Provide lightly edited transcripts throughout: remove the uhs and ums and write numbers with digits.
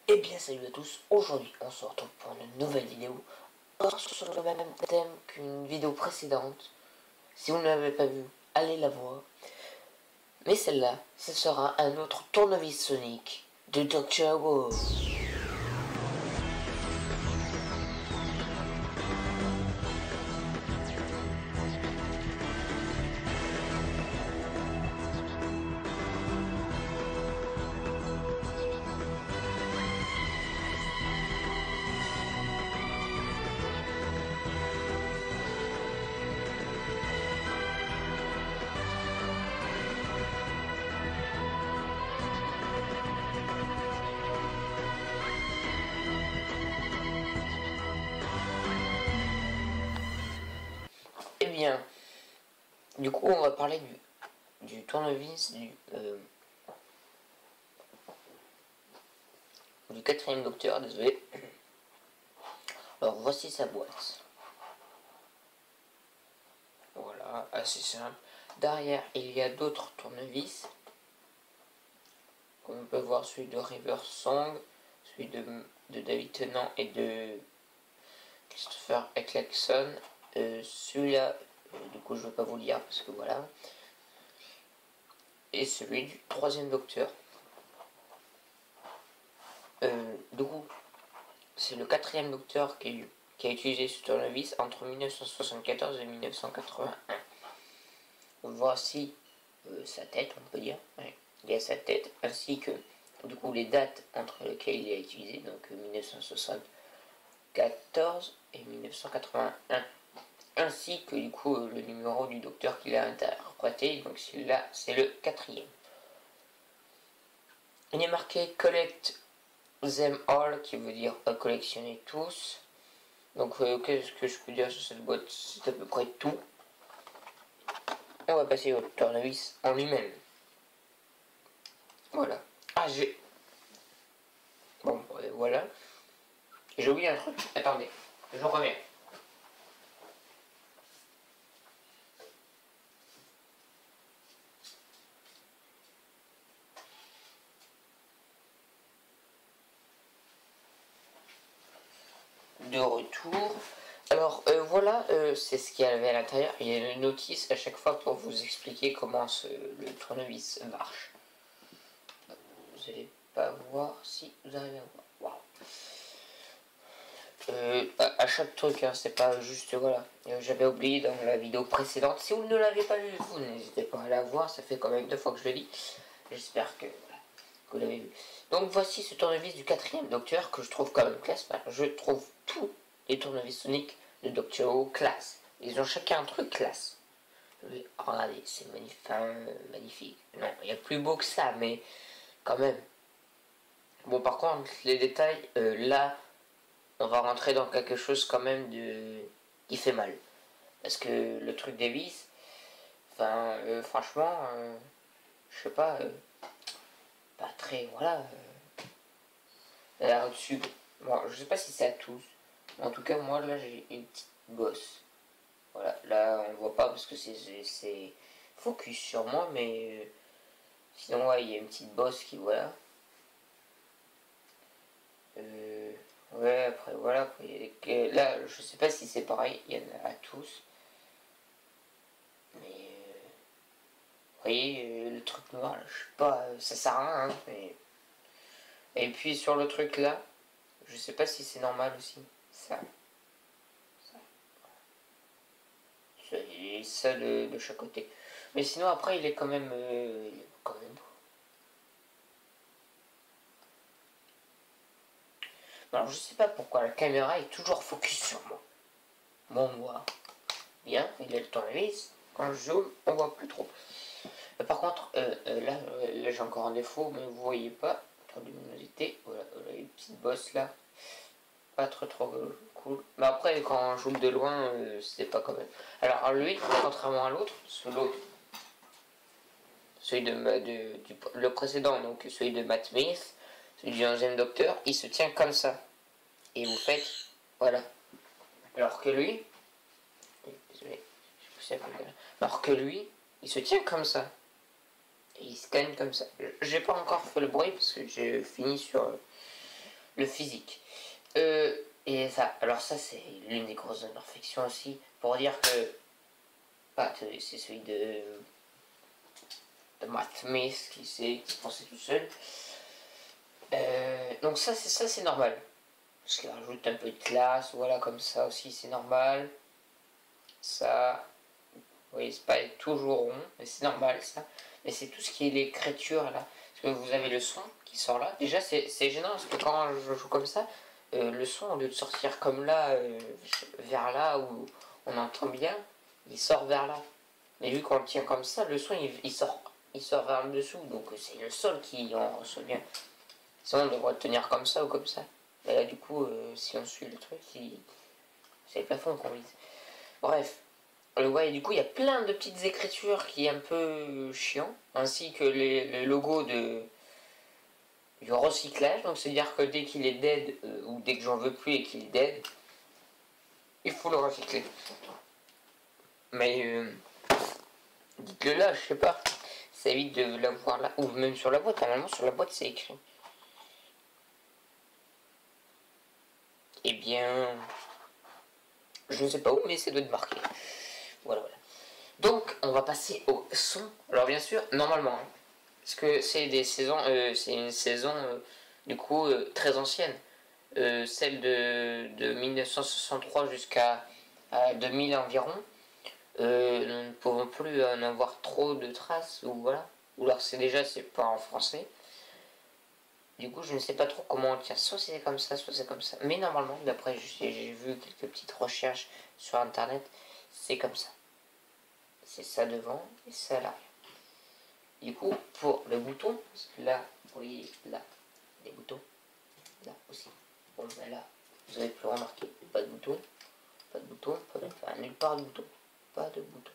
Eh bien salut à tous, aujourd'hui on se retrouve pour une nouvelle vidéo sur le même thème qu'une vidéo précédente. Si vous ne l'avez pas vue, allez la voir. Mais celle-là, ce sera un autre tournevis Sonic de Dr. Who. Eh bien, du coup on va parler du tournevis du quatrième docteur, désolé. Alors voici sa boîte. Voilà, assez simple. Derrière il y a d'autres tournevis. Comme on peut voir celui de River Song, celui de David Tennant et de Christopher Eccleston. Celui-là, du coup je ne vais pas vous le lire parce que voilà. Et celui du troisième docteur. Du coup, c'est le quatrième docteur qui a utilisé ce tournevis entre 1974 et 1981. Voici sa tête, on peut dire. Ouais. Il y a sa tête, ainsi que du coup les dates entre lesquelles il a utilisé, donc 1974 et 1981. Ainsi que du coup le numéro du docteur qu'il a interprété, donc celui-là c'est le quatrième. Il est marqué Collect them all, qui veut dire collectionner tous. Donc qu'est-ce que je peux dire sur cette boîte? C'est à peu près tout. On va passer au tournevis en lui-même. Voilà. Ah j'ai... Bon voilà. J'ai oublié un truc. Attendez, je reviens. De retour. Alors voilà, c'est ce qu'il y avait à l'intérieur. Il y a une notice à chaque fois pour vous expliquer comment le tournevis marche. Vous n'allez pas voir si vous arrivez à voir. Wow. À chaque truc, hein, c'est pas juste voilà. J'avais oublié dans la vidéo précédente. Si vous ne l'avez pas vu, vous n'hésitez pas à la voir. Ça fait quand même 2 fois que je le lis. J'espère que vous l'avez vu. Donc voici ce tournevis du quatrième docteur que je trouve quand même classe. Enfin, je trouve tous les tournevis Sonic de Dr. Who classe. Ils ont chacun un truc classe. Regardez, c'est magnifique. Non, il y a plus beau que ça, mais quand même. Bon, par contre, les détails, là, on va rentrer dans quelque chose quand même qui fait mal. Parce que le truc des vis, enfin, franchement, je sais pas, pas très, voilà. Là au-dessus, bon, je sais pas si c'est à tous, mais en tout cas, moi là j'ai une petite bosse. Voilà, là on voit pas parce que c'est focus sur moi, mais sinon, ouais, il y a une petite bosse qui, voilà. Ouais, après, voilà, après, là, je sais pas si c'est pareil, il y en a à tous. Mais, vous voyez, le truc noir, là, je sais pas, ça sert à rien, hein, mais... Et puis sur le truc là, je sais pas si c'est normal aussi, ça. Et ça de chaque côté. Mais sinon après il est quand même beau. Alors je sais pas pourquoi la caméra est toujours focus sur moi. Bon, on voit bien, il a le tournevis. Quand je zoome, on voit plus trop. Par contre, là j'ai encore un défaut, mais vous voyez pas. Trop de luminosité. Voilà, une petite bosse là. Pas trop cool. Mais après, quand on joue de loin, c'est pas quand même. Alors lui, contrairement à l'autre, celui le précédent, donc celui de Matt Smith, celui du 11e docteur, il se tient comme ça. Et vous faites, voilà. Alors que lui, désolé, je poussé un peu. Alors que lui, il se tient comme ça. Et il scanne comme ça. J'ai pas encore fait le bruit parce que j'ai fini sur le physique. Et ça, alors ça c'est l'une des grosses imperfections aussi, pour dire que, c'est celui de Matt Smith qui s'est pensé tout seul. Donc ça c'est normal. Parce qu'il rajoute un peu de classe, voilà, comme ça aussi c'est normal. Ça, oui, c'est pas toujours rond, mais c'est normal ça. Mais c'est tout ce qui est l'écriture là. Parce que vous avez le son qui sort là. Déjà c'est gênant parce que quand je joue comme ça, le son au lieu de sortir comme là, vers là où on entend bien, il sort vers là. Mais vu qu'on le tient comme ça, le son il sort vers le dessous. Donc c'est le sol qui en reçoit bien. Sinon on devrait tenir comme ça ou comme ça. Et là du coup, si on suit le truc, c'est le plafond qu'on vise. Bref. Ouais, et du coup, il y a plein de petites écritures qui est un peu chiant, ainsi que les logos du recyclage. Donc, c'est-à-dire que dès qu'il est dead, ou dès que j'en veux plus et qu'il est dead, il faut le recycler. Mais, dites-le là, je sais pas. Ça évite de l'avoir là, ou même sur la boîte. Normalement, sur la boîte, c'est écrit. Eh bien, je ne sais pas où, mais ça doit être marqué. Voilà, voilà. Donc, on va passer au son. Alors, bien sûr, normalement, hein, parce que c'est des saisons, c'est une saison du coup très ancienne. Celle de 1963 jusqu'à 2000 environ. Nous ne pouvons plus en avoir trop de traces, ou voilà. Ou alors c'est pas en français. Du coup, je ne sais pas trop comment on tient. Soit c'est comme ça, soit c'est comme ça. Mais normalement, d'après j'ai vu quelques petites recherches sur internet, c'est comme ça. C'est ça devant et ça là. Du coup, pour le bouton, là, vous voyez là, des boutons, là aussi. Bon, ben là, vous avez pu remarquer, pas de bouton, pas de bouton, pas de bouton, enfin, nulle part de bouton, pas de bouton.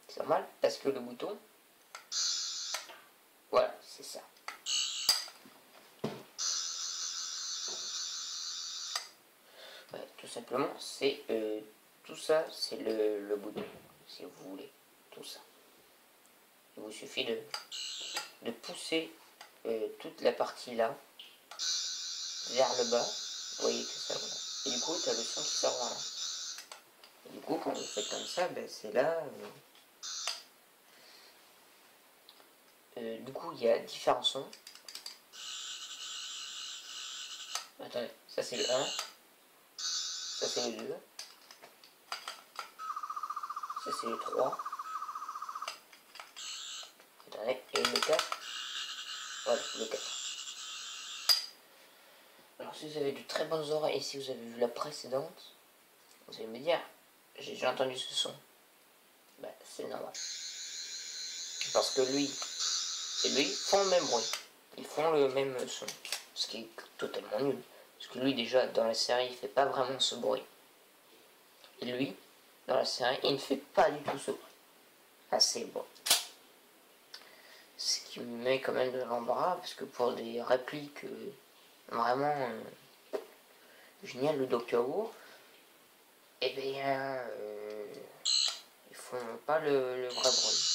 C'est normal, parce que le bouton, voilà, c'est ça. Ouais, tout simplement, c'est tout ça, c'est le bouton, si vous voulez, tout ça. Il vous suffit de pousser toute la partie là vers le bas. Vous voyez que ça, voilà. Et du coup, tu as le son qui sort vers là. Et du coup, quand vous faites comme ça, ben, c'est là. Du coup, il y a différents sons. Attendez, ça c'est le 1. Ça c'est le 2. Ça c'est le 3. Attendez, et le 4. Voilà, le 4. Alors si vous avez de très bonnes oreilles et si vous avez vu la précédente, vous allez me dire, j'ai déjà entendu ce son. Bah c'est normal. Parce que lui et lui font le même bruit. Ils font le même son. Ce qui est totalement nul. Parce que lui déjà dans la série il fait pas vraiment ce bruit. Et lui, dans la série, il ne fait pas du tout ce bruit. Assez bon. Ce qui me met quand même de l'embarras parce que pour des répliques vraiment géniales, le Docteur Who, eh bien, ils font pas le vrai bruit.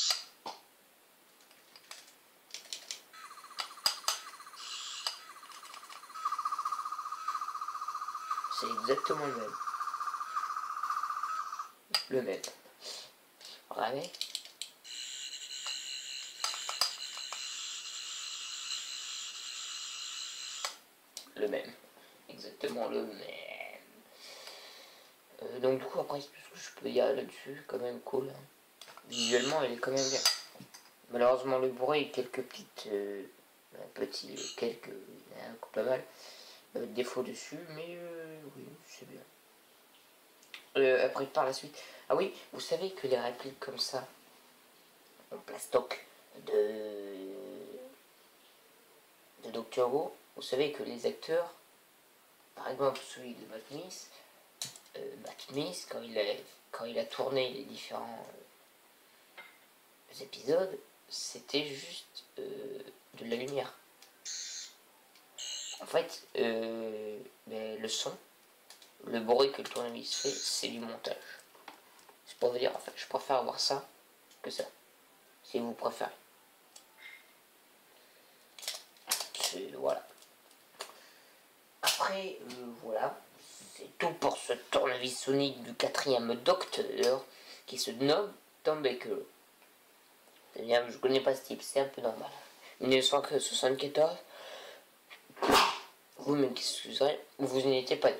C'est exactement le même. Le même. Regardez. Le même. Exactement le même. Donc du coup après c'est tout ce que je peux dire là-dessus, quand même cool. Hein. Visuellement elle est quand même bien. Malheureusement le bruit et quelques petites quelques pas mal défauts dessus, mais oui c'est bien. Après par la suite. Ah oui, vous savez que les répliques comme ça, en plastoc de Doctor Who, vous savez que les acteurs, par exemple celui de Matt Smith, quand il a tourné les différents épisodes, c'était juste de la lumière. En fait, le son, le bruit que le tournevis fait, c'est du montage. C'est pour vous dire, en fait, je préfère avoir ça que ça, si vous préférez. Voilà. Après, voilà, c'est tout pour ce tournevis Sonic du 4e Docteur qui se nomme Tom Baker. C'est bien, je connais pas ce type, c'est un peu normal. 1974, vous m'excuserez, vous n'y étiez pas né.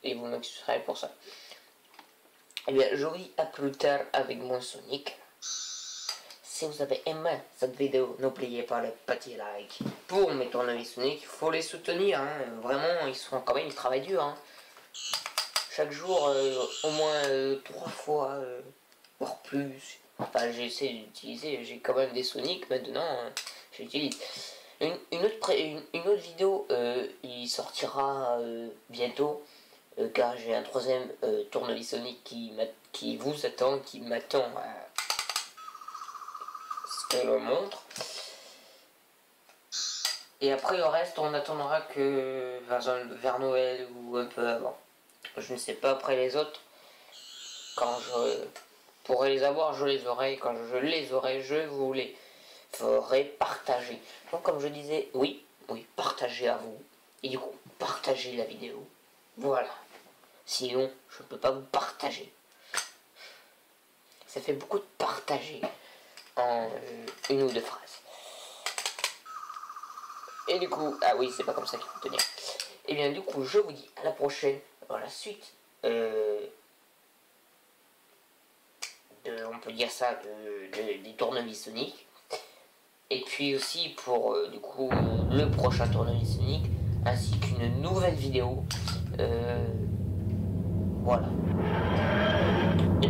Et vous m'excuserez pour ça. Eh bien, je vous dis à plus tard avec mon Sonic. Si vous avez aimé cette vidéo, n'oubliez pas le petit like. Pour mes tournevis Sonic, il faut les soutenir. Hein. Vraiment, ils sont quand même, ils travaillent dur. Hein. Chaque jour, au moins 3 fois, voire plus. Enfin, j'essaie d'utiliser, j'ai quand même des Sonic maintenant. J'utilise. Une autre vidéo, il sortira bientôt. Car j'ai un 3e tournevis Sonic qui vous attend, qui m'attend ce qu'elle montre. Et après le reste, on attendra que vers Noël ou un peu avant. Je ne sais pas, après les autres, quand je pourrai les avoir, je les aurai. Quand je les aurai, je vous les ferai partager. Donc comme je disais, oui, partagez à vous. Et du coup, partagez la vidéo. Voilà. Sinon, je ne peux pas vous partager. Ça fait beaucoup de partager en une ou deux phrases. Et du coup, ah oui, c'est pas comme ça qu'il faut tenir. Et bien du coup, je vous dis à la prochaine dans la suite. On peut dire ça, des tournevis Sonic. Et puis aussi pour du coup le prochain tournevis Sonic, ainsi qu'une nouvelle vidéo. Voilà. Et